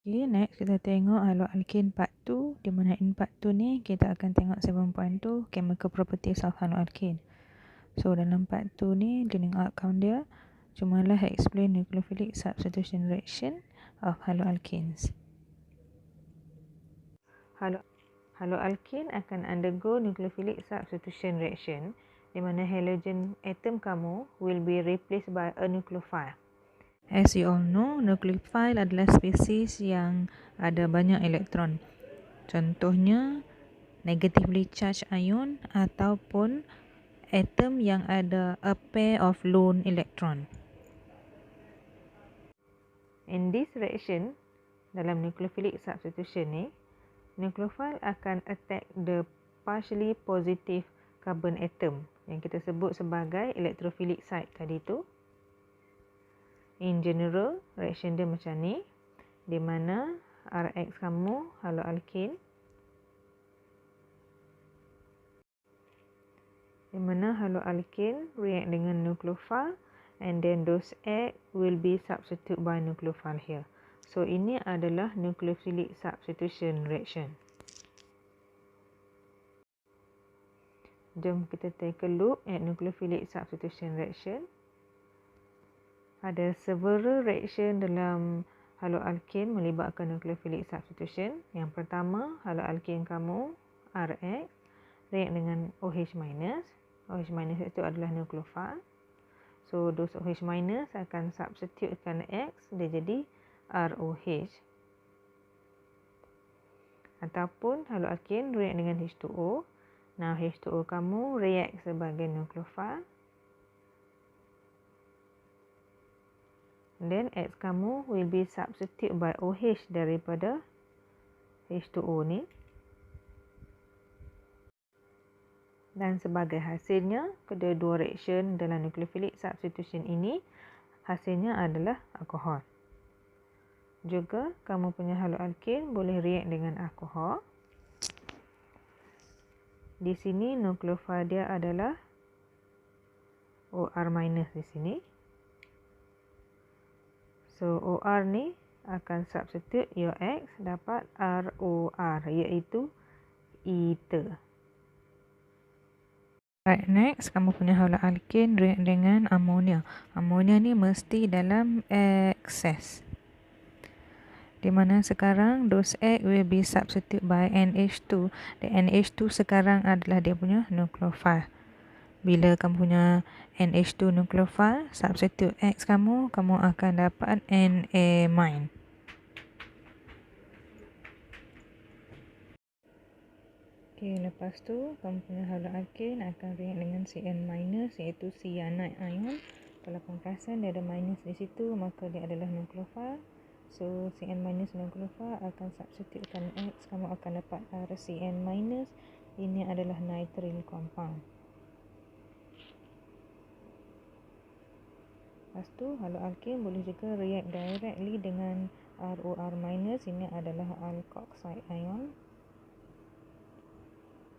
Okay, next kita tengok haloalkane part 2, di mana in part 2 ni kita akan tengok 7.2 chemical properties of haloalkane. So dalam part 2 ni learning outcome dia cumalah explain nucleophilic substitution reaction of haloalkanes. Haloalkane akan undergo nucleophilic substitution reaction di mana halogen atom kamu will be replaced by a nucleophile. As you all know, nucleophile adalah spesies yang ada banyak elektron. Contohnya, negatively charged ion ataupun atom yang ada a pair of lone electron. In this reaction, dalam nucleophilic substitution ni, nucleophile akan attack the partially positive carbon atom yang kita sebut sebagai electrophilic site tadi tu. In general, reaction dia macam ni, di mana Rx kamu haloalkane, di mana haloalkane react dengan nucleophile and then those X will be substituted by nucleophile here. So ini adalah nucleophilic substitution reaction. Jom kita take a look at nucleophilic substitution reaction. Ada several reaction dalam haloalkane melibatkan nucleophilic substitution. Yang pertama, haloalkane kamu Rx react dengan OH-. OH- itu adalah nucleophile. So those OH- akan substitutekan X, dia jadi ROH. Ataupun haloalkane react dengan H2O. Now H2O kamu react sebagai nucleophile. Then X kamu will be substituted by OH daripada H2O ni. Dan sebagai hasilnya, kedua-dua reaction dalam nucleophilic substitution ini, hasilnya adalah alkohol. Juga kamu punya haloalkane boleh react dengan alkohol. Di sini nucleophile dia adalah OR- di sini. So OR ni akan substitute your X dapat ROR, iaitu ether. Right, next kamu punya haloalkane react dengan amonia. Amonia ni mesti dalam excess. Di mana sekarang those X will be substituted by NH2. The NH2 sekarang adalah dia punya nucleophile. Bila kamu punya NH2 nucleophile, substitute X kamu akan dapat Na-. Okay, lepas tu kamu punya haloalkane akan react dengan Cn- iaitu cyanide ion. Kalau kamu perasan dia ada minus di situ, maka dia adalah nucleophile. So Cn- nucleophile akan substitutekan X, kamu akan dapat RCn-. Ini adalah nitrile compound. Lepas tu haloalkane boleh juga react directly dengan ROR-. Ini adalah alkoxide ion.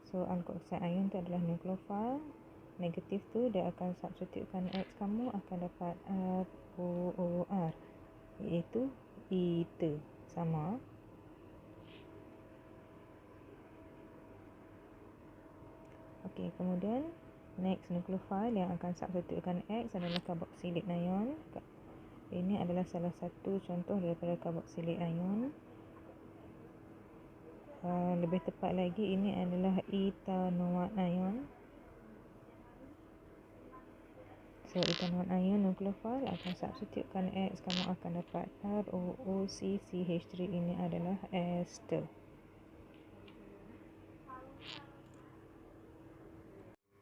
So alkoxide ion tu adalah nucleophile. Negatif tu dia akan substitutekan X, kamu akan dapat ROOR, iaitu ether. Sama. Okey, kemudian next nucleophile yang akan substitutekan X adalah carboxylate ion. Ini adalah salah satu contoh daripada carboxylate ion. Lebih tepat lagi, ini adalah ethanoate ion. So ethanoate ion nucleophile akan substitutekan X, kamu akan dapat ROOCCH3. Ini adalah ester.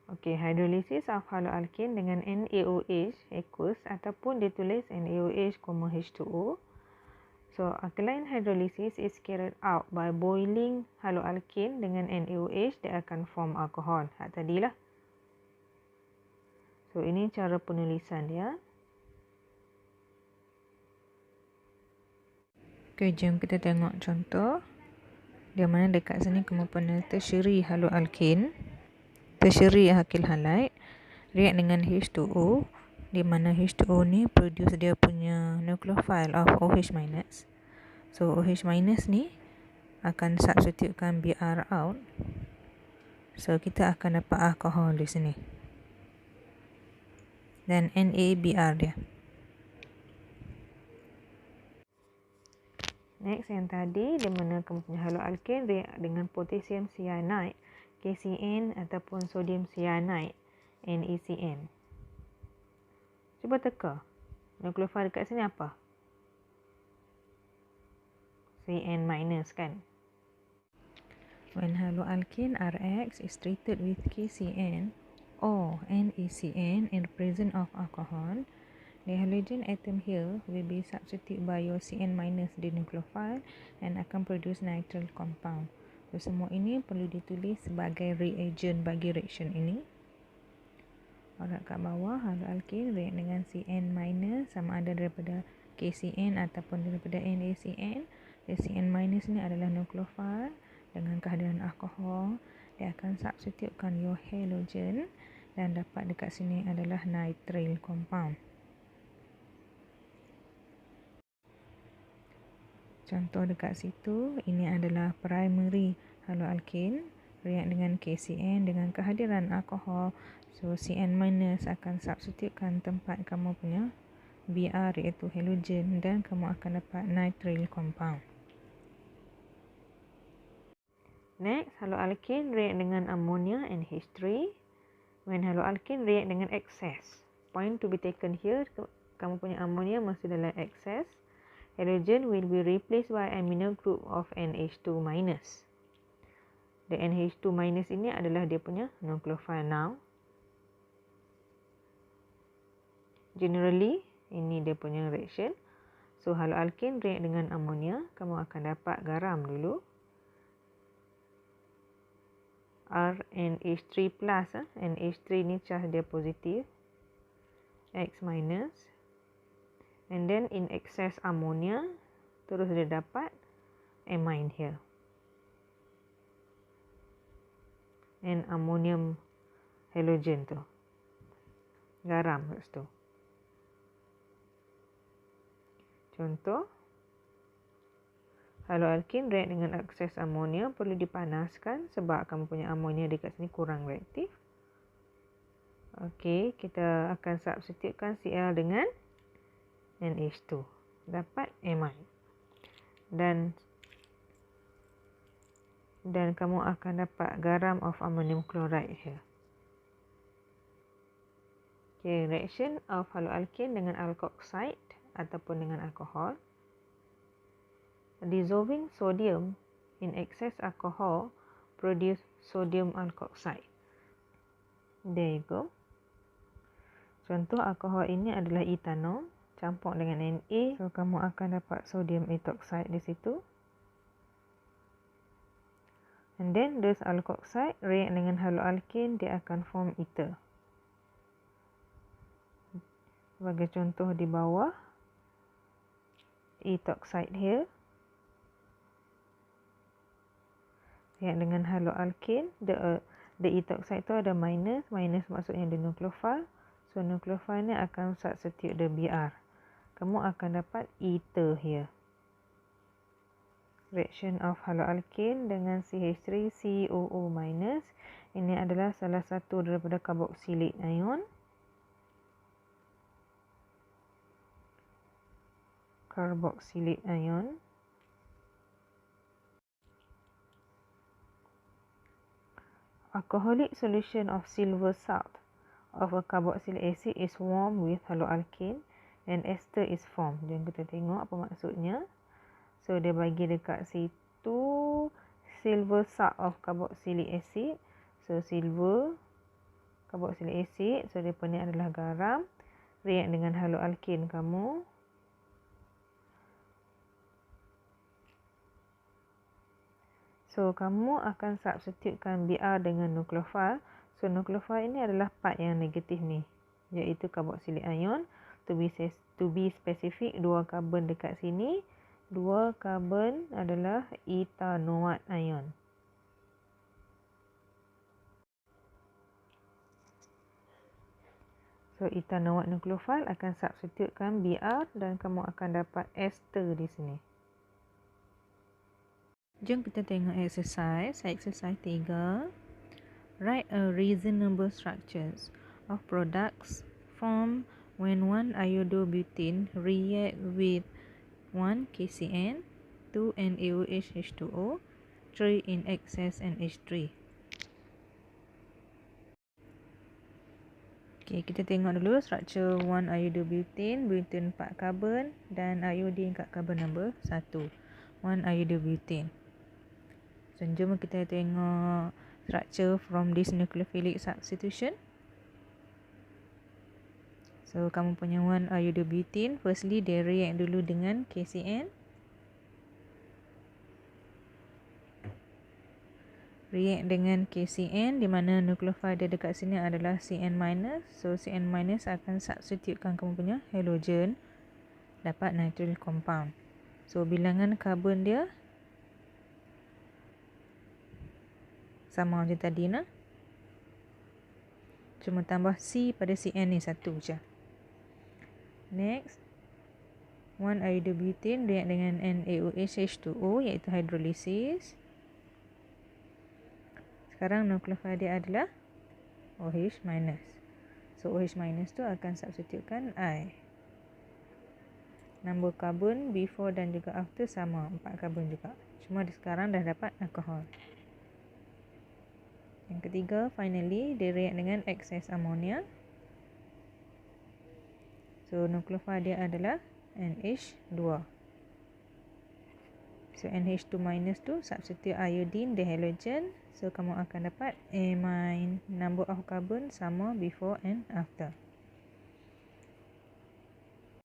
Okey, hydrolysis of haloalkane dengan NaOH aqueous ataupun ditulis NaOH, H2O. So, alkaline hydrolysis is carried out by boiling haloalkane dengan NaOH, dia akan form alkohol. Tadilah. So, ini cara penulisan dia. Okey, jom kita tengok contoh. Di mana dekat sini kamu punya tertiary haloalkane. Tertiary alkyl halide react dengan H2O, di mana H2O ni produce dia punya nucleophile of OH-. So OH minus ni akan substitutekan Br out. So kita akan dapat alkohol di sini. Dan NaBr dia. Next yang tadi, di mana kamu punya haloalkane react dengan potassium cyanide, KCN ataupun sodium cyanide, NaCN. Cuba teka. Nukleofil dekat sini apa? Cn minus kan? When haloalkane Rx is treated with KCN or NaCN in the presence of alcohol, the halogen atom here will be substituted by your Cn minus di nucleophile and akan produce nitrile compound. So, semua ini perlu ditulis sebagai reagent bagi reaction ini. Alright, kat bawah haloalkane react dengan Cn minus sama ada daripada KCN ataupun daripada NaCN. Cn minus ni adalah nucleophile. Dengan kehadiran alkohol, dia akan substitutekan your halogen dan dapat dekat sini adalah nitrile compound. Contoh dekat situ, ini adalah primary haloalkane react dengan KCN dengan kehadiran alkohol. So Cn minus akan substitutekan tempat kamu punya Br iaitu halogen dan kamu akan dapat nitrile compound. Next, haloalkane react dengan ammonia NH3. When haloalkane react dengan excess, point to be taken here, kamu punya ammonia masih dalam excess. Halogen will be replaced by amino group of NH2 minus. The NH2 minus ini adalah dia punya nucleophile now. Generally, ini dia punya reaction. So, haloalkane react dengan ammonia, kamu akan dapat garam dulu. RNH3 plus, NH3 ni charge dia positif, X minus, and then in excess ammonia, terus dia dapat amine here, and ammonium halogen tu, garam kat situ. Contoh, haloalkane react dengan excess ammonia perlu dipanaskan sebab kamu punya ammonia dekat sini kurang reaktif. Okey, kita akan substitutekan Cl dengan NH2. Dapat amine. Dan kamu akan dapat garam of ammonium chloride here. Okay, reaction of haloalkane dengan alkoxide ataupun dengan alkohol. Dissolving sodium in excess alcohol produce sodium alkoxide. There you go. Contoh alkohol ini adalah etanol campur dengan Na. So kamu akan dapat sodium ethoxide di situ. And then this alkoxide react dengan haloalkane, dia akan form ether. Sebagai contoh di bawah, ethoxide here. React dengan haloalkane, the ethoxide tu ada minus maksudnya the nucleophile. So nucleophile ni akan substitute the Br. Kamu akan dapat ether here. Reaction of haloalkane dengan CH3 COO minus. Ini adalah salah satu daripada carboxylate ion. Carboxylate ion. Alcoholic solution of silver salt of a carboxylic acid is warmed with haloalkane and ester is formed. Jom kita tengok apa maksudnya. So dia bagi dekat situ silver salt of carboxylic acid. So silver carboxylic acid, so dia ni adalah garam, react dengan haloalkane kamu. So, kamu akan substitutekan Br dengan nucleophile. So, nucleophile ini adalah part yang negatif ni, iaitu carboxylic ion. To be specific, 2 karbon dekat sini. 2 karbon adalah ethanoate ion. So, ethanoate nucleophile akan substitutekan Br dan kamu akan dapat ester di sini. Jom kita tengok exercise 3. Write a reasonable structures of products formed when 1 iodobutane react with 1 KCN, 2 NaOH H2O, 3 in excess NH3. Okay, kita tengok dulu struktur 1 iodobutane, butane 4 karbon dan iodine kat karbon number 1. 1 iodobutane. So, jom kita tengok structure from this nucleophilic substitution. So, kamu punya 1 iodobutane, firstly dia react dulu dengan KCN. React dengan KCN, di mana nukleofil dia dekat sini adalah CN-. So, CN- akan substitutekan kamu punya halogen, dapat nitrile compound. So, bilangan karbon dia sama macam tadi nah. Cuma tambah C pada CN ni satu je. Next, 1 iodobutane react dengan NaOH H2O iaitu hydrolysis. Sekarang nukleofil dia adalah OH-. So OH- tu akan substitutekan I. Nombor karbon before dan juga after sama, 4 karbon juga. Cuma sekarang dah dapat alkohol. Yang ketiga, finally, dia react dengan excess ammonia. So, nukleofil dia adalah NH2. So, NH2- tu substitute iodine, the halogen. So, kamu akan dapat A-. Number of carbon sama before and after.